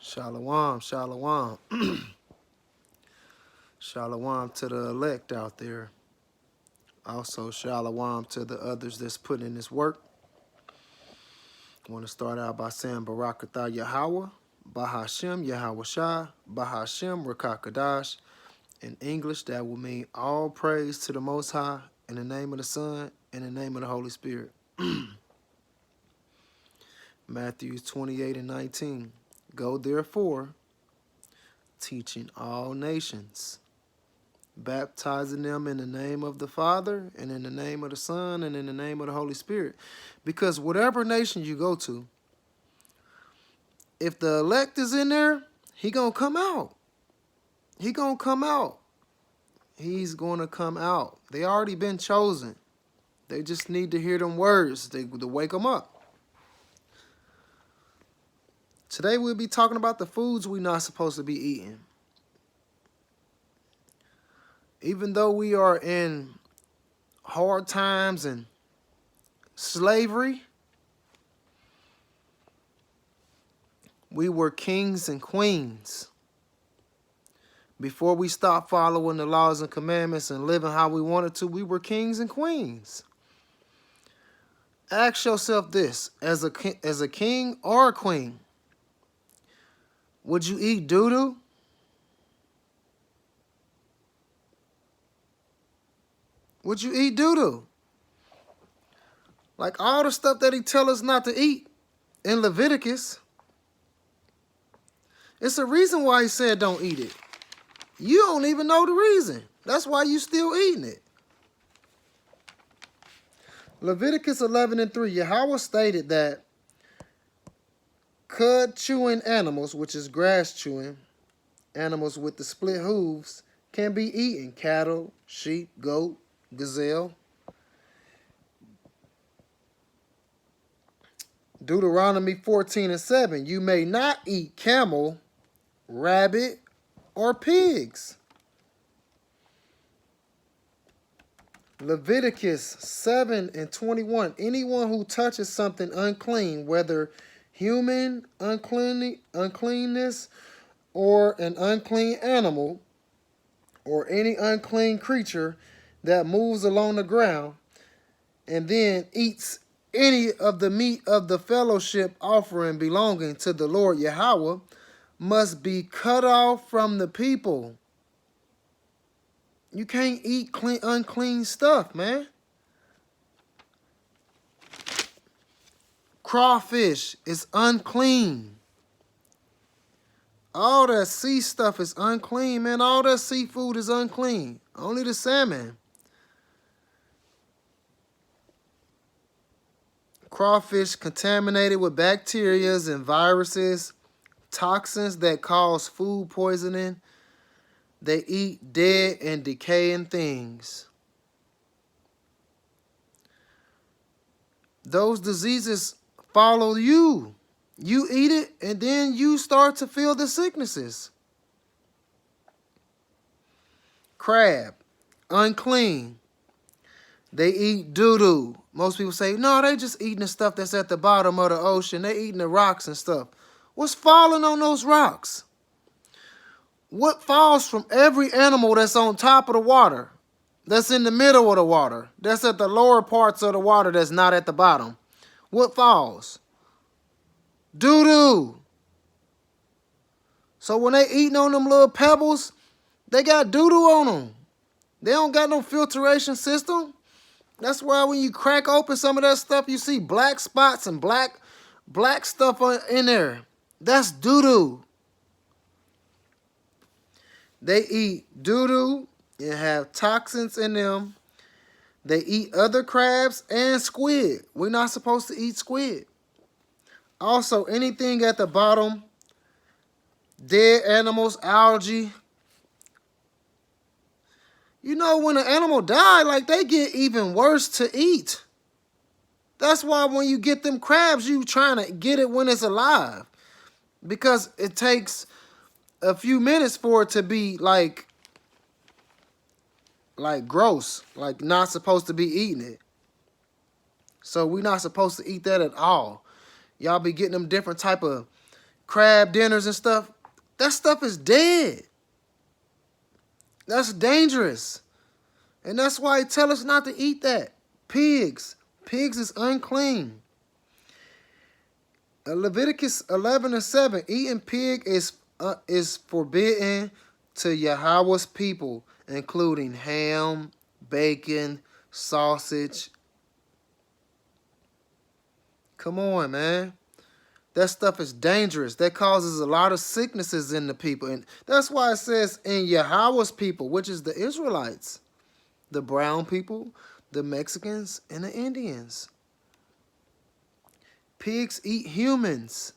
Shalom, shalom. Shalom to the elect out there. Also, shalom to the others that's putting in this work. I want to start out by saying Barakatah Yahweh, Bahashem Yahweh Shah, Bahashem Rakakadash. In English, that will mean all praise to the Most High, in the name of the Son, in the name of the Holy Spirit. Matthew 28:19. Go therefore, teaching all nations, baptizing them in the name of the Father, and in the name of the Son, and in the name of the Holy Spirit. Because whatever nation you go to, if the elect is in there, he gonna come out. He gonna come out. He's gonna come out. They already been chosen. They just need to hear them words to wake them up. Today we'll be talking about the foods we're not supposed to be eating. Even though we are in hard times and slavery, we were kings and queens. Before we stopped following the laws and commandments and living how we wanted to, we were kings and queens. Ask yourself this, as a king or a queen, would you eat doo-doo? Would you eat doo-doo? Like all the stuff that he tells us not to eat in Leviticus, it's a reason why he said don't eat it. You don't even know the reason. That's why you still eating it. Leviticus 11:3, Yahweh stated that cud-chewing animals, which is grass-chewing, animals with the split hooves, can be eaten. Cattle, sheep, goat, gazelle. Deuteronomy 14:7, you may not eat camel, rabbit, or pigs. Leviticus 7:21, anyone who touches something unclean, whether human uncleanness or an unclean animal or any unclean creature that moves along the ground and then eats any of the meat of the fellowship offering belonging to the Lord Yahweh must be cut off from the people. You can't eat unclean stuff, man. Crawfish is unclean. All that sea stuff is unclean, man. All that seafood is unclean. Only the salmon. Crawfish contaminated with bacteria and viruses, toxins that cause food poisoning. They eat dead and decaying things. Those diseases follow you. You eat it, and then you start to feel the sicknesses. Crab, unclean. They eat doo-doo. Most people say, no, they just eating the stuff that's at the bottom of the ocean. They eating the rocks and stuff. What's falling on those rocks? What falls from every animal that's on top of the water, that's in the middle of the water, that's at the lower parts of the water that's not at the bottom? What falls? Doo-doo. So when they eating on them little pebbles, they got doo-doo on them. They don't got no filtration system. That's why when you crack open some of that stuff, you see black spots and black stuff in there. That's doo-doo. They eat doo-doo and have toxins in them. They eat other crabs and squid. We're not supposed to eat squid. Also, anything at the bottom, dead animals, algae. You know, when an animal dies, like, they get even worse to eat. That's why when you get them crabs, you trying to get it when it's alive. Because it takes a few minutes for it to be like gross, like not supposed to be eating it. So we're not supposed to eat that at all. Y'all be getting them different type of crab dinners and stuff, that stuff is dead. That's dangerous. And that's why he tell us not to eat that. Pigs. Pigs is unclean. Leviticus 11:7. Eating pig is forbidden to Yahweh's people, including ham, bacon, sausage. Come on, man. That stuff is dangerous. That causes a lot of sicknesses in the people. And that's why it says in Yahweh's people, which is the Israelites, the brown people, the Mexicans, and the Indians. Pigs eat humans.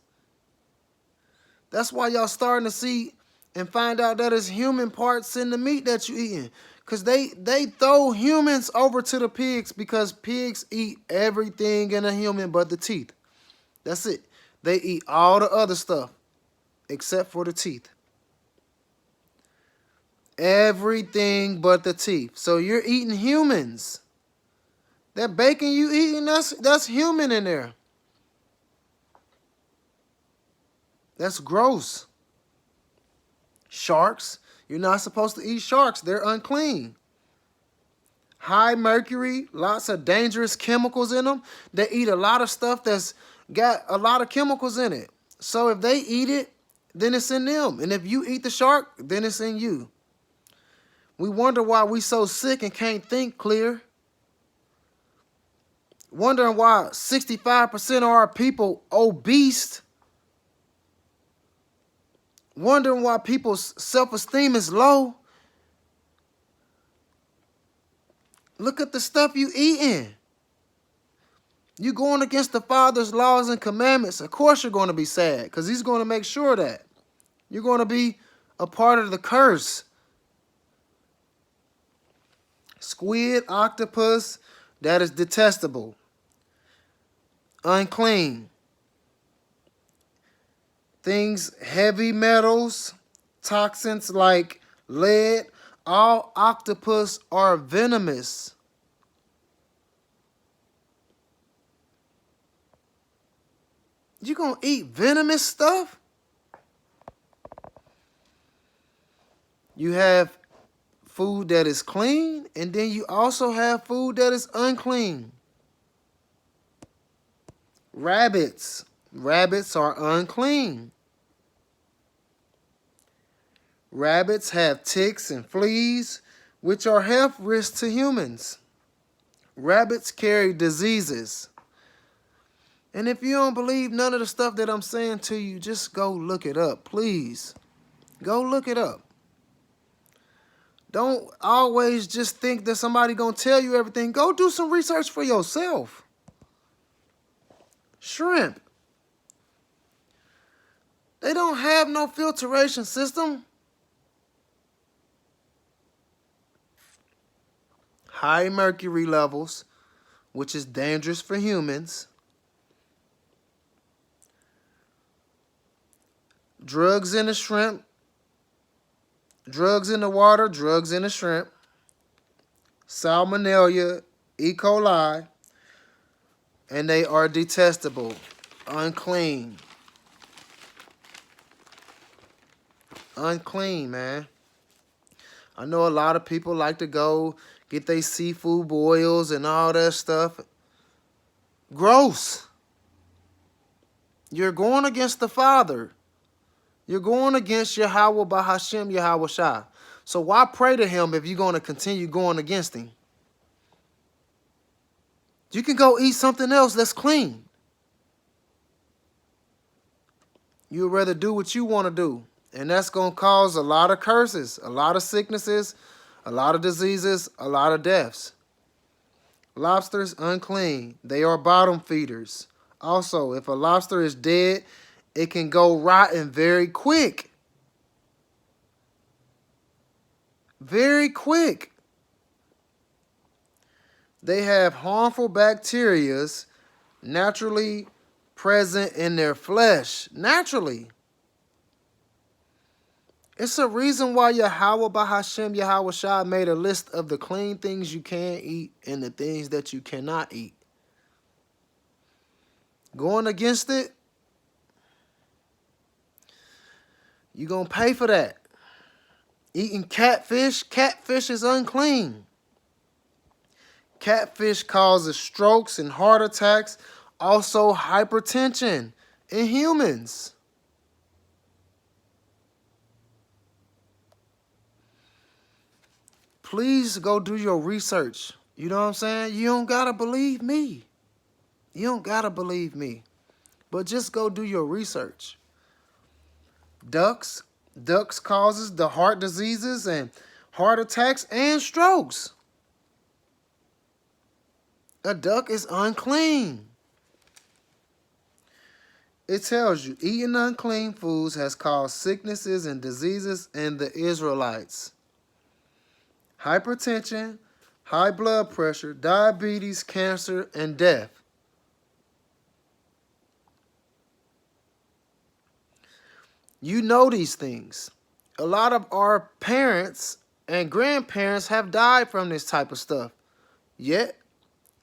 That's why y'all starting to see and find out that it's human parts in the meat that you eating. Because they throw humans over to the pigs because pigs eat everything in a human but the teeth. That's it. They eat all the other stuff except for the teeth. Everything but the teeth. So you're eating humans. That bacon you eating, that's human in there. That's gross. Sharks. You're not supposed to eat sharks. They're unclean. High mercury, lots of dangerous chemicals in them. They eat a lot of stuff that's got a lot of chemicals in it. So if they eat it, then it's in them. And if you eat the shark, then it's in you. We wonder why we so sick and can't think clear. Wondering why 65% of our people obese. Wondering why people's self-esteem is low. Look at the stuff you eating. You going against the Father's laws and commandments. Of course you're going to be sad because he's going to make sure that you're going to be a part of the curse. Squid, octopus, that is detestable. Unclean. Things, heavy metals, toxins like lead. All octopus are venomous. You gonna eat venomous stuff? You have food that is clean, and then you also have food that is unclean. Rabbits. Rabbits are unclean. Rabbits have ticks and fleas, which are health risks to humans. Rabbits carry diseases. And if you don't believe none of the stuff that I'm saying to you, just go look it up, please. Go look it up. Don't always just think that somebody gonna tell you everything. Go do some research for yourself. Shrimp. They don't have no filtration system. High mercury levels, which is dangerous for humans. Drugs in the shrimp. Drugs in the water, drugs in the shrimp. Salmonella, E. coli. And they are detestable, unclean. Unclean, man. I know a lot of people like to go get their seafood boils and all that stuff. Gross. You're going against the Father. You're going against Yahweh Bahashem Yahweh Shah. So why pray to him if you're going to continue going against him? You can go eat something else that's clean. You'd rather do what you want to do. And that's going to cause a lot of curses, a lot of sicknesses, a lot of diseases, a lot of deaths. Lobsters, unclean. They are bottom feeders. Also, if a lobster is dead, it can go rotten very quick. Very quick. They have harmful bacteria naturally present in their flesh. Naturally. It's a reason why Yahweh Bahashem Yahweh Shah made a list of the clean things you can eat and the things that you cannot eat. Going against it, You're going to pay for that. Eating catfish is unclean. Catfish causes strokes and heart attacks, also hypertension in humans. Please go do your research. You know what I'm saying? You don't got to believe me. You don't got to believe me. But just go do your research. Ducks causes the heart diseases and heart attacks and strokes. A duck is unclean. It tells you eating unclean foods has caused sicknesses and diseases in the Israelites. Hypertension, high blood pressure, diabetes, cancer, and death. You know these things. A lot of our parents and grandparents have died from this type of stuff. Yet,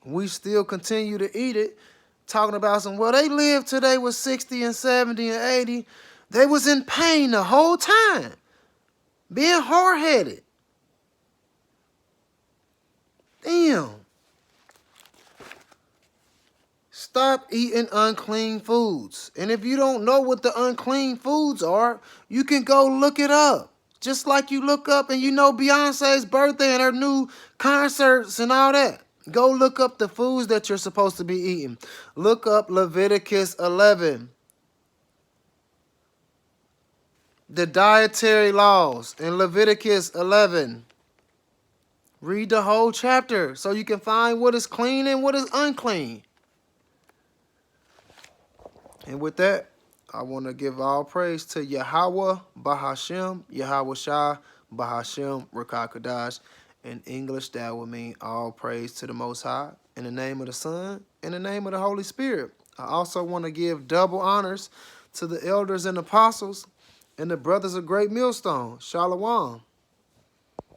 we still continue to eat it, talking about well, they lived till they was 60 and 70 and 80. They was in pain the whole time, being hard-headed. Damn. Stop eating unclean foods. And if you don't know what the unclean foods are, you can go look it up. Just like you look up and you know Beyonce's birthday and her new concerts and all that. Go look up the foods that you're supposed to be eating. Look up Leviticus 11. The dietary laws in Leviticus 11. Read the whole chapter so you can find what is clean and what is unclean. And with that, I want to give all praise to Yahweh Bahashem, Yahweh Shah Bahashem Rakakadash. In English, that would mean all praise to the Most High. In the name of the Son, in the name of the Holy Spirit. I also want to give double honors to the elders and apostles and the brothers of Great Millstone. Shalom.